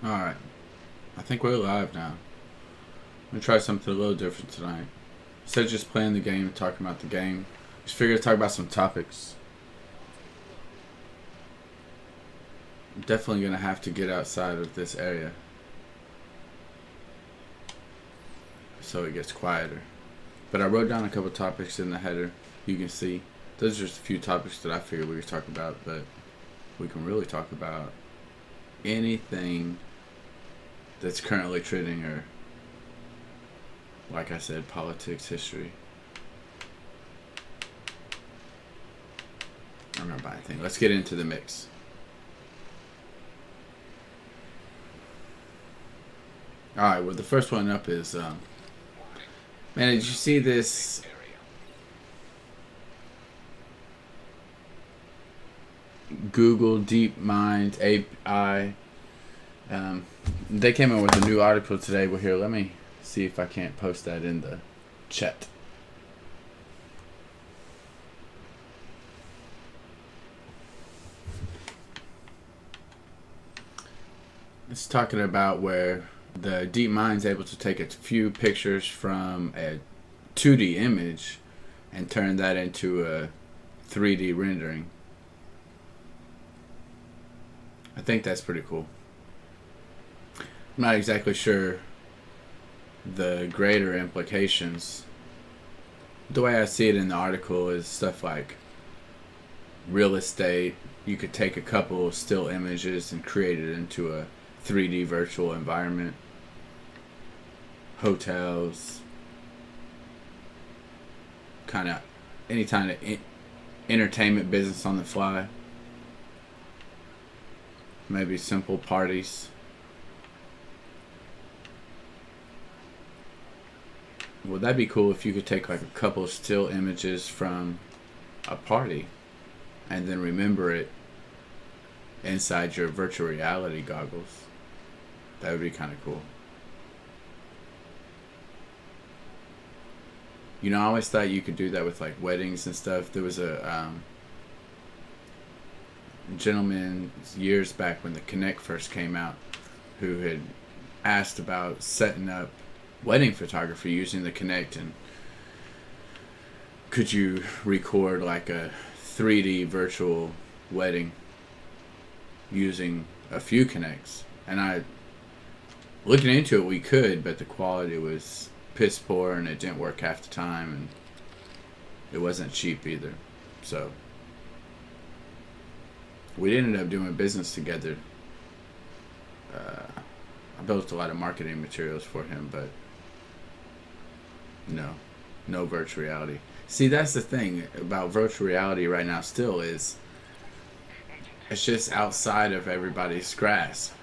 Alright, I think we're live now. I'm gonna try something a little different tonight. Instead of just playing the game and talking about the game, just figured to talk about some topics. I'm definitely gonna have to get outside of this area so it gets quieter. But I wrote down a couple topics in the header. You can see those are just a few topics that I figured we could talk about, but we can really talk about anything that's currently trending, or like I said, politics, history. I'm not buying anything. Let's get into the mix. Alright, well, the first one up is man, did you see this Google DeepMind AI? They came out with a new article today. Well, here, let me see if I can't post that in the chat. It's talking about where the DeepMind's able to take a few pictures from a 2D image and turn that into a 3D rendering. I think that's pretty cool. I'm not exactly sure the greater implications. The way I see it in the article is stuff like real estate. You could take a couple of still images and create it into a 3D virtual environment. Hotels. Kind of any kind of entertainment business on the fly. Maybe simple parties. Would that be cool if you could take like a couple of still images from a party and then remember it inside your virtual reality goggles? That would be kind of cool. You know, I always thought you could do that with like weddings and stuff. There was a gentleman years back when the Kinect first came out who had asked about setting up wedding photography using the Kinect, and could you record like a 3D virtual wedding using a few Kinects. And I looking into it, we could, but the quality was piss poor and it didn't work half the time, and it wasn't cheap either. So we ended up doing business together. I built a lot of marketing materials for him, but no virtual reality. See, that's the thing about virtual reality right now still is it's just outside of everybody's grasp.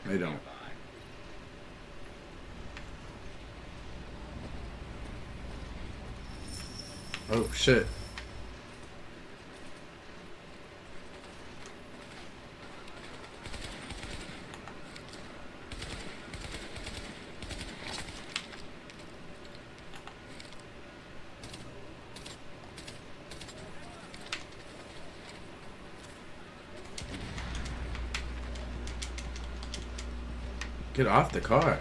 They don't. Oh, shit. Get off the car.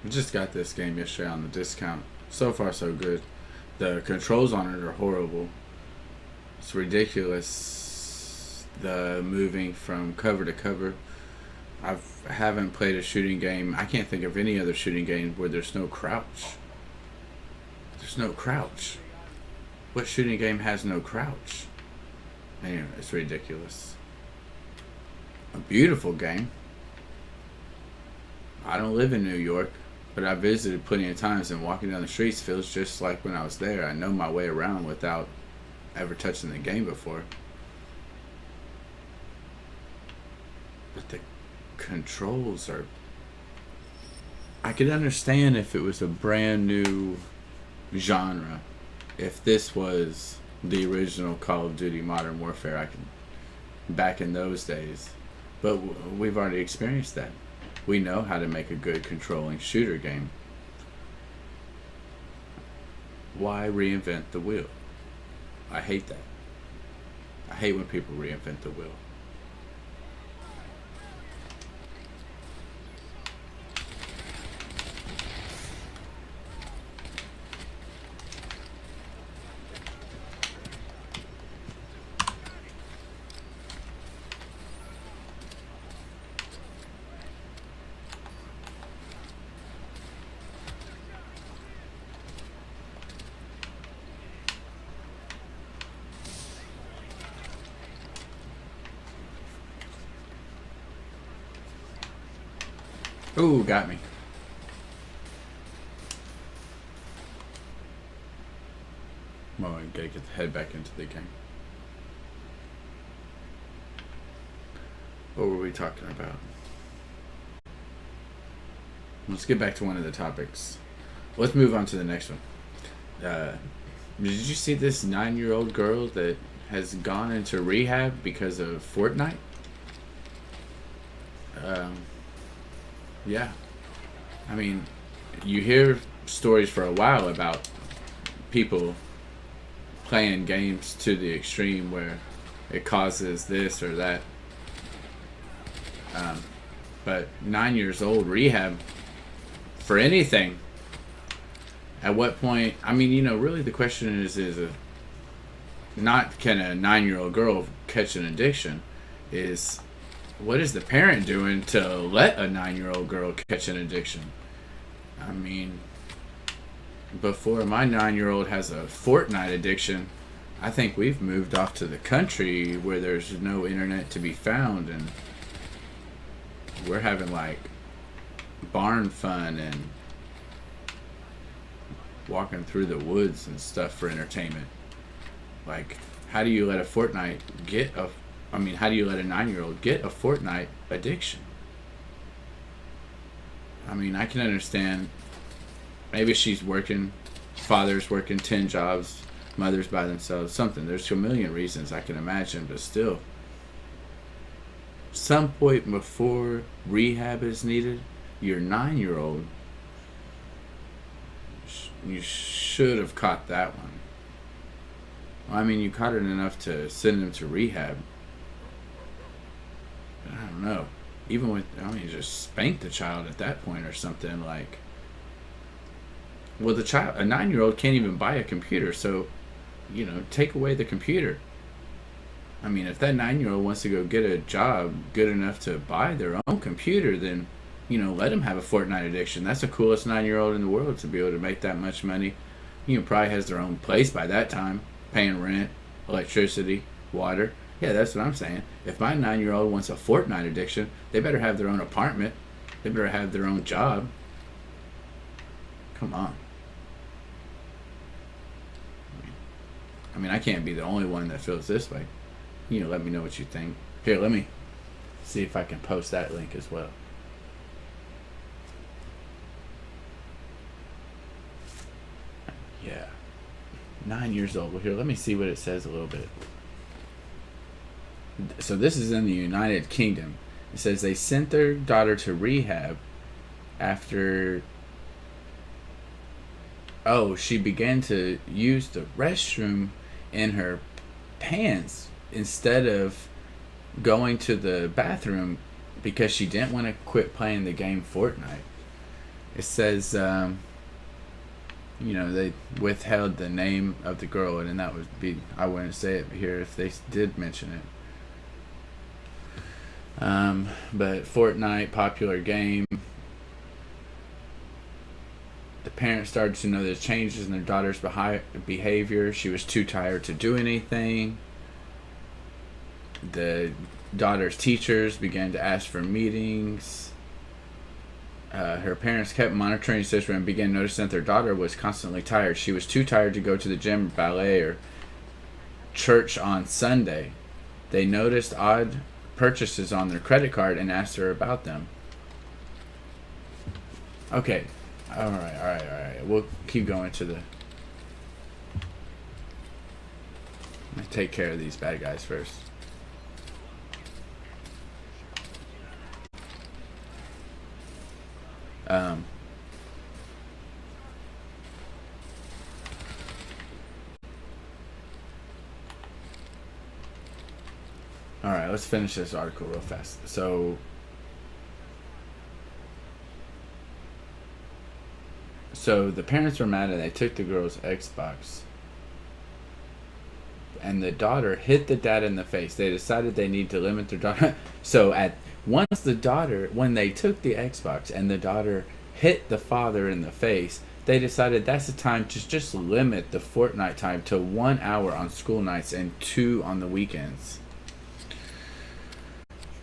I just got this game yesterday on the discount. So far, so good. The controls on it are horrible. It's ridiculous, the moving from cover to cover. I haven't played a shooting game. I can't think of any other shooting game where there's no crouch. There's no crouch. What shooting game has no crouch? Anyway, it's ridiculous. A beautiful game. I don't live in New York, but I visited plenty of times, and walking down the streets feels just like when I was there. I know my way around without ever touching the game before. But the controls are... I could understand if it was a brand new genre. If this was the original Call of Duty Modern Warfare, I could... back in those days. But we've already experienced that. We know how to make a good controlling shooter game. Why reinvent the wheel? I hate that. I hate when people reinvent the wheel. Ooh, got me. Well, I gotta get the head back into the game. What were we talking about? Let's get back to one of the topics. Let's move on to the next one. Did you see this 9-year-old girl that has gone into rehab because of Fortnite? Yeah. I mean, you hear stories for a while about people playing games to the extreme where it causes this or that. But 9 years old, rehab for anything. At what point? I mean, really the question is not can a 9-year-old girl catch an addiction? Is what is the parent doing to let a 9-year-old girl catch an addiction? I mean, before my 9-year-old has a Fortnite addiction, I think we've moved off to the country where there's no internet to be found, and we're having like barn fun and walking through the woods and stuff for entertainment. Like, how do you let a Fortnite get a... I mean, how do you let a 9-year-old get a Fortnite addiction? I mean, I can understand. Maybe she's working, father's working 10 jobs, mother's by themselves, something. There's a million reasons I can imagine, but still. Some point before rehab is needed, your 9-year-old, you should have caught that one. Well, I mean, you caught it enough to send him to rehab. I don't know. Even with, just spank the child at that point or something. Like, well, a 9-year-old can't even buy a computer, so, take away the computer. I mean, if that 9-year-old wants to go get a job good enough to buy their own computer, then, let them have a Fortnite addiction. That's the coolest 9-year-old in the world to be able to make that much money. Probably has their own place by that time, paying rent, electricity, water. Yeah, that's what I'm saying. If my 9-year-old wants a Fortnite addiction, they better have their own apartment. They better have their own job. Come on. I mean, I can't be the only one that feels this way. Let me know what you think. Here, let me see if I can post that link as well. Yeah. 9 years old. Well, here, let me see what it says a little bit. So this is in the United Kingdom. It says they sent their daughter to rehab after she began to use the restroom in her pants instead of going to the bathroom because she didn't want to quit playing the game Fortnite. It says they withheld the name of the girl, and that would be, I wouldn't say it here if they did mention it. But Fortnite, popular game. The parents started to notice changes in their daughter's behavior. She was too tired to do anything. The daughter's teachers began to ask for meetings. Her parents kept monitoring the situation and began noticing that their daughter was constantly tired. She was too tired to go to the gym, ballet, or church on Sunday. They noticed odd purchases on their credit card and asked her about them. Okay. All right. We'll keep going to the... Let's take care of these bad guys first. Alright, let's finish this article real fast. So the parents were mad and they took the girl's Xbox. And the daughter hit the dad in the face. They decided they need to limit their daughter. So when they took the Xbox and the daughter hit the father in the face, they decided that's the time to just limit the Fortnite time to 1 hour on school nights and 2 on the weekends.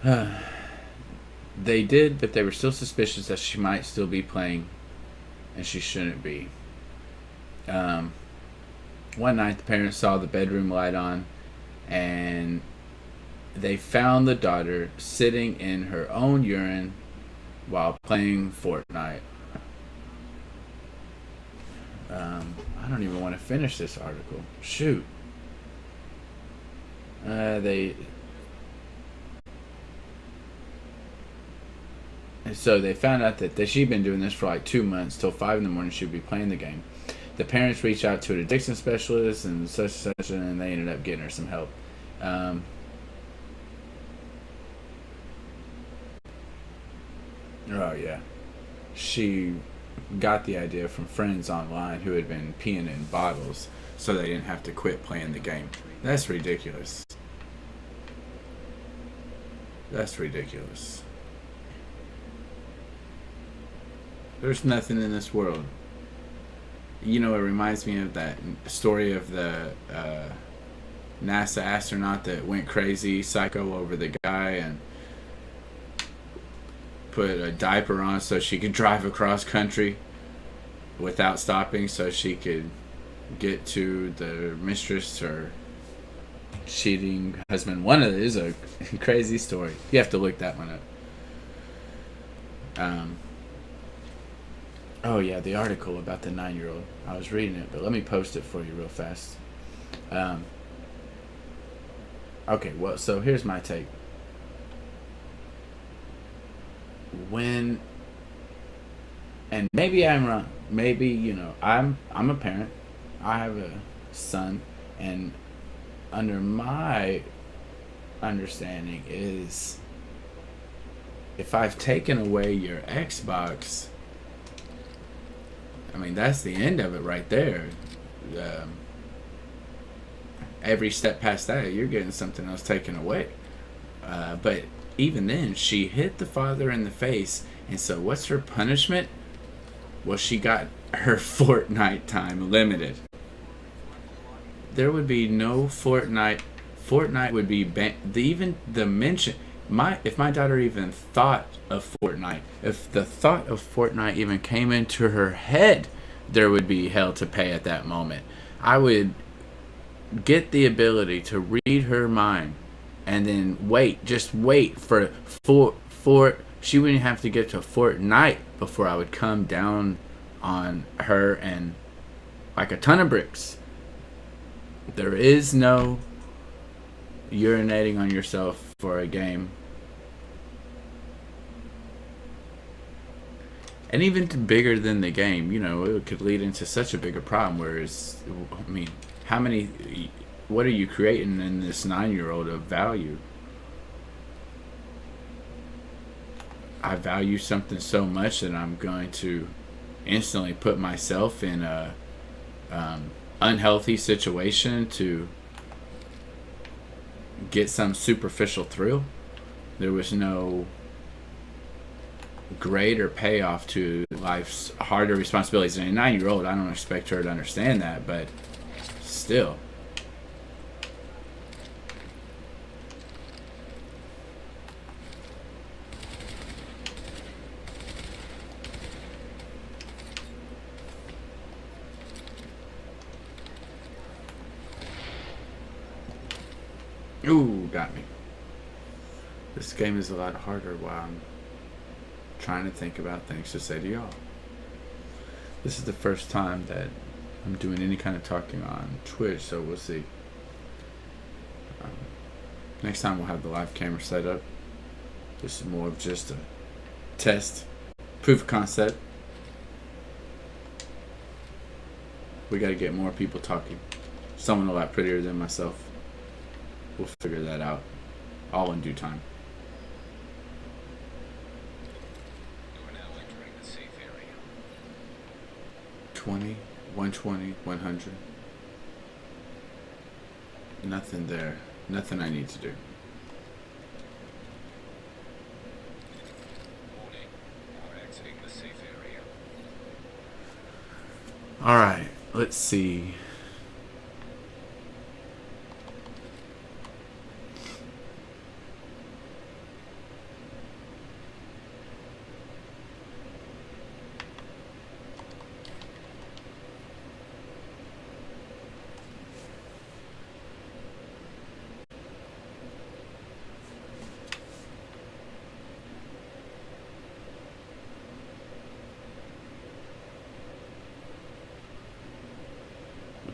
They did, but they were still suspicious that she might still be playing, and she shouldn't be. One night, the parents saw the bedroom light on, and they found the daughter sitting in her own urine while playing Fortnite. I don't even want to finish this article. Shoot. So they found out that she'd been doing this for like 2 months. Till 5 in the morning she'd be playing the game. The parents reached out to an addiction specialist and such, and they ended up getting her some help. Oh yeah, she got the idea from friends online who had been peeing in bottles, so they didn't have to quit playing the game. That's ridiculous. That's ridiculous. There's nothing in this world. You know, it reminds me of that story of the NASA astronaut that went crazy, psycho over the guy, and put a diaper on so she could drive across country without stopping, so she could get to the mistress or cheating husband. One of it is a crazy story. You have to look that one up. Oh yeah, the article about the 9-year-old. I was reading it, but let me post it for you real fast. Okay, well, so here's my take. And maybe I'm wrong. Maybe, you know, I'm a parent. I have a son, and under my understanding is if I've taken away your Xbox, I mean, that's the end of it right there. Every step past that, you're getting something else taken away. But even then, she hit the father in the face, and so what's her punishment? Well, she got her Fortnite time limited. There would be no Fortnite. Fortnite would be banned. Even the mention... If my daughter even thought of Fortnite, if the thought of Fortnite even came into her head, there would be hell to pay at that moment. I would get the ability to read her mind, and then just wait for she wouldn't have to get to Fortnite before I would come down on her and like a ton of bricks. There is no urinating on yourself for a game. And even bigger than the game, you know, it could lead into such a bigger problem. Whereas, I mean, what are you creating in this 9-year-old of value? I value something so much that I'm going to instantly put myself in a unhealthy situation to get some superficial thrill. There was no greater payoff to life's harder responsibilities. And a 9-year-old, I don't expect her to understand that, but still. Ooh, got me. This game is a lot harder while I'm trying to think about things to say to y'all. This is the first time that I'm doing any kind of talking on Twitch, so we'll see. Next time we'll have the live camera set up. This is more of just a test, proof of concept. We got to get more people talking. Someone a lot prettier than myself. We'll figure that out, all in due time. You are now entering the safe area. 20, 120, 100. Nothing there. Nothing I need to do. Warning. You are exiting the safe area. Alright, let's see.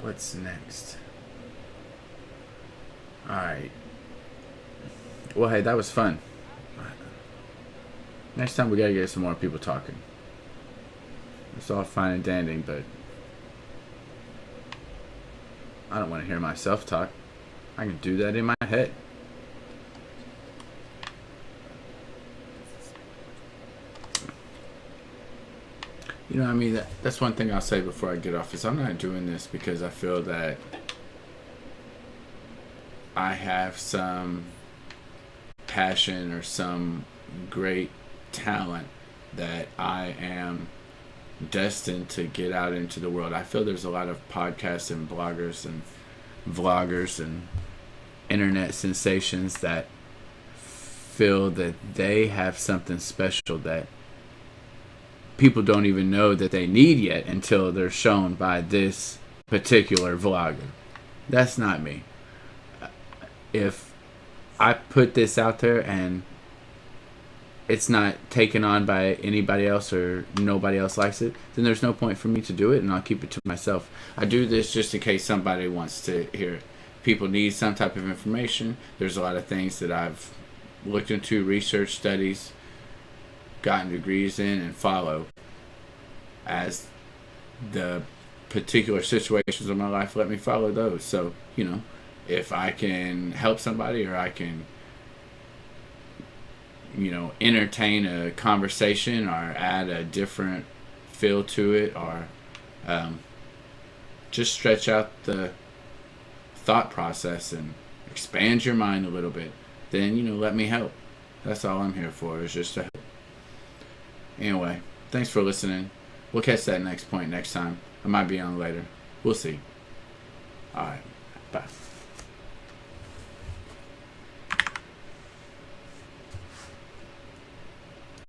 What's next? Alright. Well, hey, that was fun. Next time we gotta get some more people talking. It's all fine and dandy, but I don't want to hear myself talk. I can do that in my head. You know what I mean? That's one thing I'll say before I get off is I'm not doing this because I feel that I have some passion or some great talent that I am destined to get out into the world. I feel there's a lot of podcasts and bloggers and vloggers and internet sensations that feel that they have something special that people don't even know that they need yet until they're shown by this particular vlogger. That's not me. If I put this out there and it's not taken on by anybody else or nobody else likes it, then there's no point for me to do it, and I'll keep it to myself. I do this just in case somebody wants to hear it. People need some type of information. There's a lot of things that I've looked into, research, studies, gotten degrees in, and follow as the particular situations of my life let me follow those. So, you know, if I can help somebody or I can, you know, entertain a conversation or add a different feel to it, or just stretch out the thought process and expand your mind a little bit, then, you know, let me help. That's all I'm here for, is just to help. Anyway, thanks for listening. We'll catch that next point next time. I might be on later. We'll see. Alright, bye.